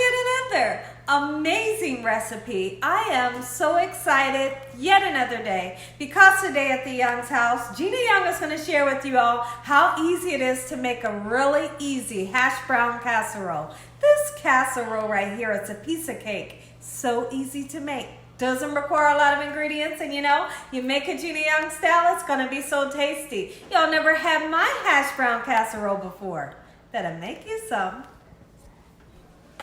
yet another amazing recipe. I am so excited yet another day because today at the Young's house, Gina Young is going to share with you all how easy it is to make a really easy hash brown casserole. This casserole right here, it's a piece of cake. So easy to make. Doesn't require a lot of ingredients, and you make it Gina Young style, it's going to be so tasty. Y'all never had my hash brown casserole before. Better make you some.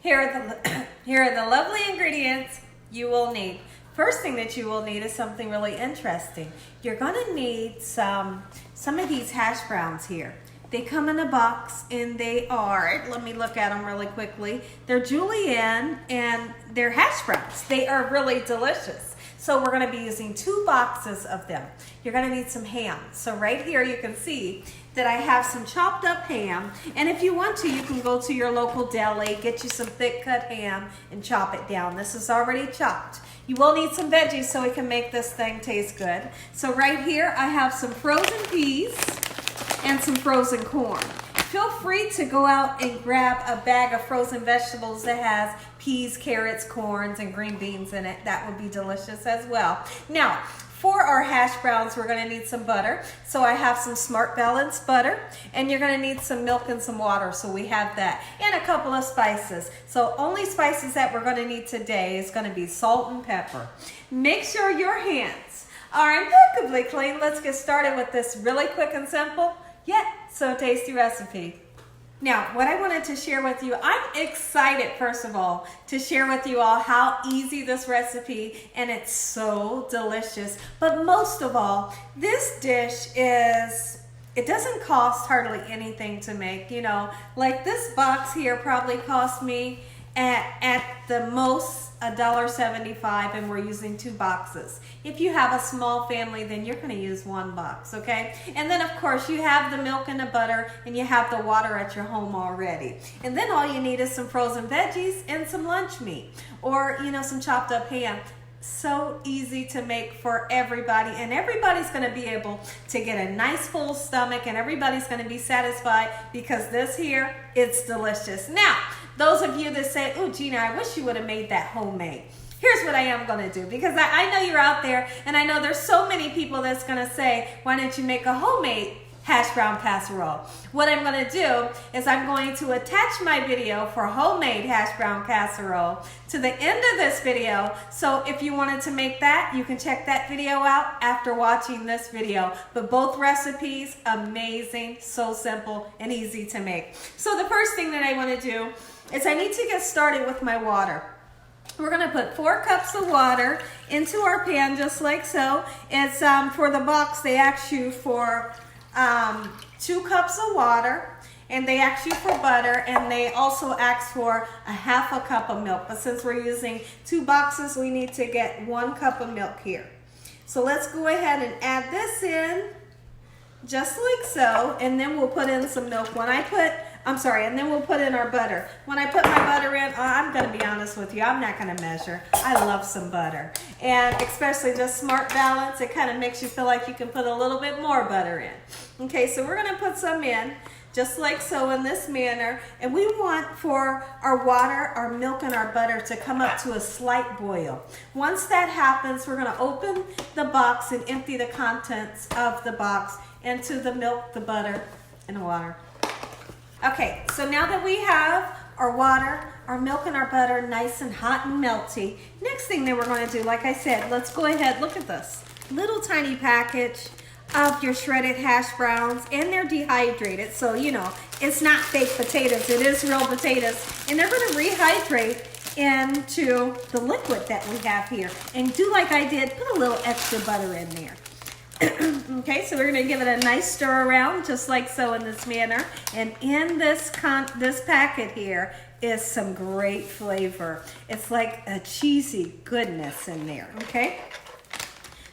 Here are the lovely ingredients you will need. First thing that you will need is something really interesting. You're going to need some of these hash browns here. They come in a box and they are, let me look at them really quickly. They're julienne and they're hash browns. They are really delicious. So we're going to be using 2 boxes of them. You're going to need some ham. So right here you can see that I have some chopped up ham. And if you want to, you can go to your local deli, get you some thick cut ham and chop it down. This is already chopped. You will need some veggies so we can make this thing taste good. So right here I have some frozen peas and some frozen corn. Feel free to go out and grab a bag of frozen vegetables that has peas, carrots, corns, and green beans in it. That would be delicious as well. Now, for our hash browns, we're going to need some butter. So I have some Smart Balance butter, and you're going to need some milk and some water, so we have that. And a couple of spices. So only spices that we're going to need today is going to be salt and pepper. Make sure your hands are impeccably clean. Let's get started with this really quick and simple, yet so tasty recipe. Now, what I wanted to share with you, I'm excited, first of all, to share with you all how easy this recipe, and it's so delicious. But most of all, this dish it doesn't cost hardly anything to make. Like this box here probably cost me at the most $1.75, and we're using 2 boxes. If you have a small family, then you're going to use 1 box, okay? And then of course you have the milk and the butter, and you have the water at your home already. And then all you need is some frozen veggies and some lunch meat, or some chopped up ham. So easy to make for everybody, and everybody's going to be able to get a nice full stomach, and everybody's going to be satisfied because this here, it's delicious. Now, those of you that say, "Oh, Gina, I wish you would have made that homemade." Here's what I am going to do, because I know you're out there, and I know there's so many people that's going to say, "Why don't you make a homemade hash brown casserole?" What I'm going to do is I'm going to attach my video for homemade hash brown casserole to the end of this video. So if you wanted to make that, you can check that video out after watching this video. But both recipes, amazing, so simple and easy to make. So the first thing that I want to do is I need to get started with my water. We're going to put 4 cups of water into our pan just like so. It's for the box, they ask you for 2 cups of water, and they ask you for butter, and they also ask for a half a cup of milk. But since we're using 2 boxes, we need to get 1 cup of milk here. So let's go ahead and add this in just like so, and then we'll put in some milk. And then we'll put in our butter. When I put my butter in, I'm going to be honest with you, I'm not going to measure. I love some butter. And especially just Smart Balance, it kind of makes you feel like you can put a little bit more butter in. Okay, so we're going to put some in, just like so, in this manner. And we want for our water, our milk, and our butter to come up to a slight boil. Once that happens, we're going to open the box and empty the contents of the box into the milk, the butter, and the water. Okay, so now that we have our water, our milk, and our butter nice and hot and melty, next thing that we're going to do, like I said, let's go ahead, look at this little tiny package of your shredded hash browns, and they're dehydrated, so it's not fake potatoes, it is real potatoes, and they're going to rehydrate into the liquid that we have here. And do like I did, put a little extra butter in there. Okay, so we're going to give it a nice stir around, just like so, in this manner. And in this packet here is some great flavor. It's like a cheesy goodness in there, okay?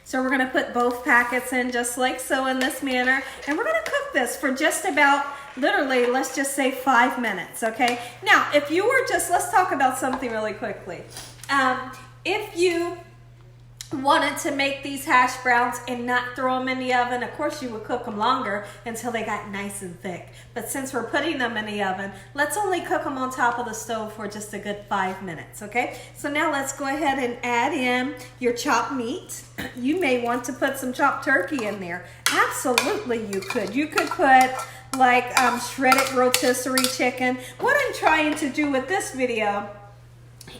So we're going to put both packets in just like so, in this manner. And we're going to cook this for just about, literally, let's just say 5 minutes, okay? Now, if you were let's talk about something really quickly. If you wanted to make these hash browns and not throw them in the oven, of course you would cook them longer until they got nice and thick. But since we're putting them in the oven, let's only cook them on top of the stove for just a good 5 minutes, okay? So now let's go ahead and add in your chopped meat. You may want to put some chopped turkey in there. Absolutely you could. You could put like shredded rotisserie chicken. What I'm trying to do with this video,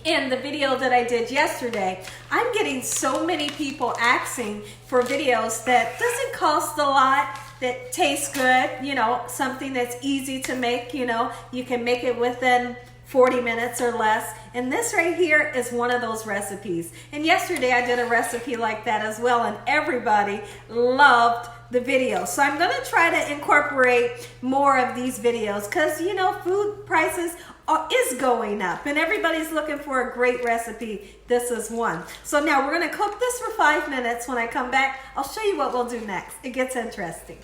in the video that I did yesterday, I'm getting so many people asking for videos that doesn't cost a lot, that tastes good, you know, something that's easy to make, you know, you can make it within 40 minutes or less. And this right here is one of those recipes. And yesterday I did a recipe like that as well, and everybody loved the video. So I'm gonna try to incorporate more of these videos because, you know, food prices is going up and everybody's looking for a great recipe. This is one. So now we're gonna cook this for 5 minutes. When I come back, I'll show you what we'll do next. It gets interesting.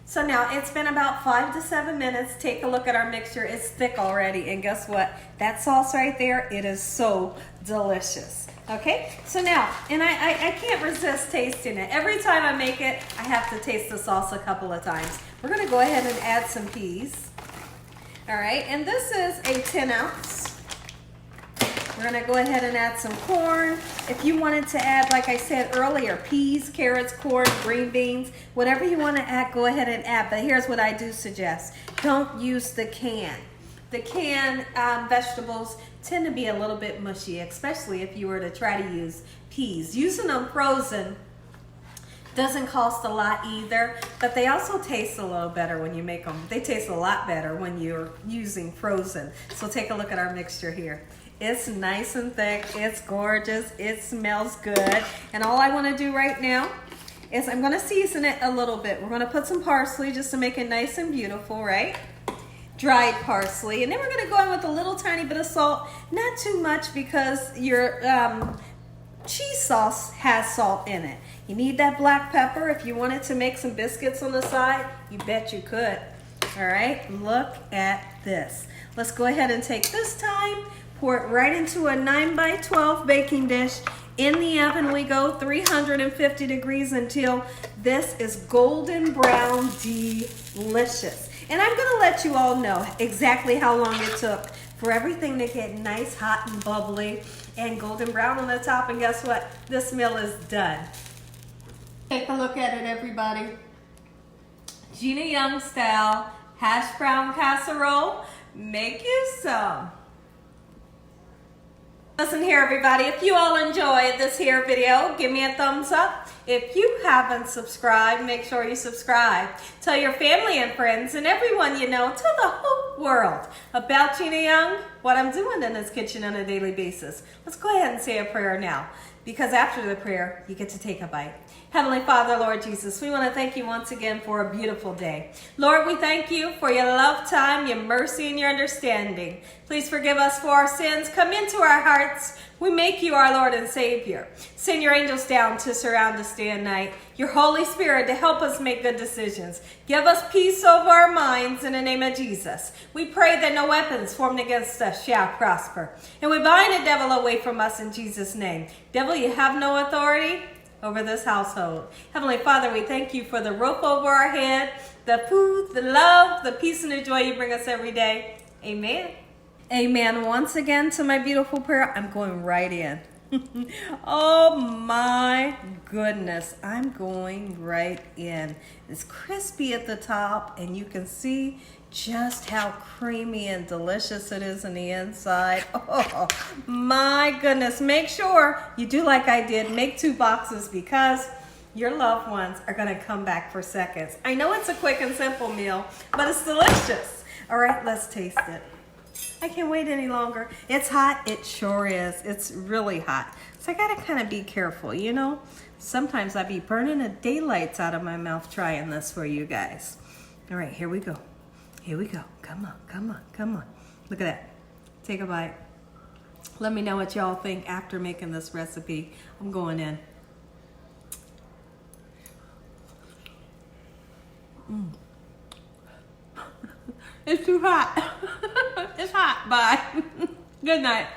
So now it's been about 5 to 7 minutes. Take a look at our mixture. It's thick already. And guess what? That sauce right there, it is so delicious. Okay, so now, and I can't resist tasting it. Every time I make it, I have to taste the sauce a couple of times. We're gonna go ahead and add some peas. All right, and this is a 10 ounce. We're gonna go ahead and add some corn. If you wanted to add, like I said earlier, peas, carrots, corn, green beans, whatever you wanna add, go ahead and add. But here's what I do suggest. Don't use the can. The canned vegetables tend to be a little bit mushy, especially if you were to try to use peas. Using them frozen doesn't cost a lot either, but they also taste a little better when you make them. They taste a lot better when you're using frozen. So take a look at our mixture here. It's nice and thick, it's gorgeous, it smells good. And all I wanna do right now is I'm gonna season it a little bit. We're gonna put some parsley just to make it nice and beautiful, right? Dried parsley. And then we're gonna go in with a little tiny bit of salt, not too much because your cheese sauce has salt in it. You need that black pepper. If you wanted to make some biscuits on the side, you bet you could. All right, look at this. Let's go ahead and take this time, pour it right into a 9 by 12 baking dish. In the oven we go, 350 degrees until this is golden brown delicious. And I'm gonna let you all know exactly how long it took for everything to get nice, hot, and bubbly and golden brown on the top. And guess what? This meal is done. Take a look at it, everybody. Gina Young style hash brown casserole. Make you some. Listen here, everybody. If you all enjoyed this here video, give me a thumbs up. If you haven't subscribed, make sure you subscribe. Tell your family and friends and everyone you know, tell the whole world about Gina Young, what I'm doing in this kitchen on a daily basis. Let's go ahead and say a prayer now, because after the prayer, you get to take a bite. Heavenly Father, Lord Jesus, we want to thank you once again for a beautiful day. Lord, we thank you for your love time, your mercy, and your understanding. Please forgive us for our sins. Come into our hearts. We make you our Lord and Savior. Send your angels down to surround us day and night. Your Holy Spirit to help us make good decisions. Give us peace over our minds in the name of Jesus. We pray that no weapons formed against us shall prosper. And we bind the devil away from us in Jesus' name. Devil, you have no authority over this household. Heavenly Father, we thank you for the roof over our head, the food, the love, the peace, and the joy you bring us every day. Amen. Amen. Once again to my beautiful prayer, I'm going right in. Oh my goodness, I'm going right in. It's crispy at the top, and you can see just how creamy and delicious it is on the inside. Oh my goodness. Make sure you do like I did. Make 2 boxes because your loved ones are going to come back for seconds. I know it's a quick and simple meal, but it's delicious. All right, let's taste it. I can't wait any longer. It's hot. It sure is. It's really hot. So I got to kind of be careful, you know. Sometimes I be burning the daylights out of my mouth trying this for you guys. All right, here we go. Here we go. Come on, come on, come on. Look at that. Take a bite. Let me know what y'all think after making this recipe. I'm going in. It's too hot. It's hot. Bye. Good night.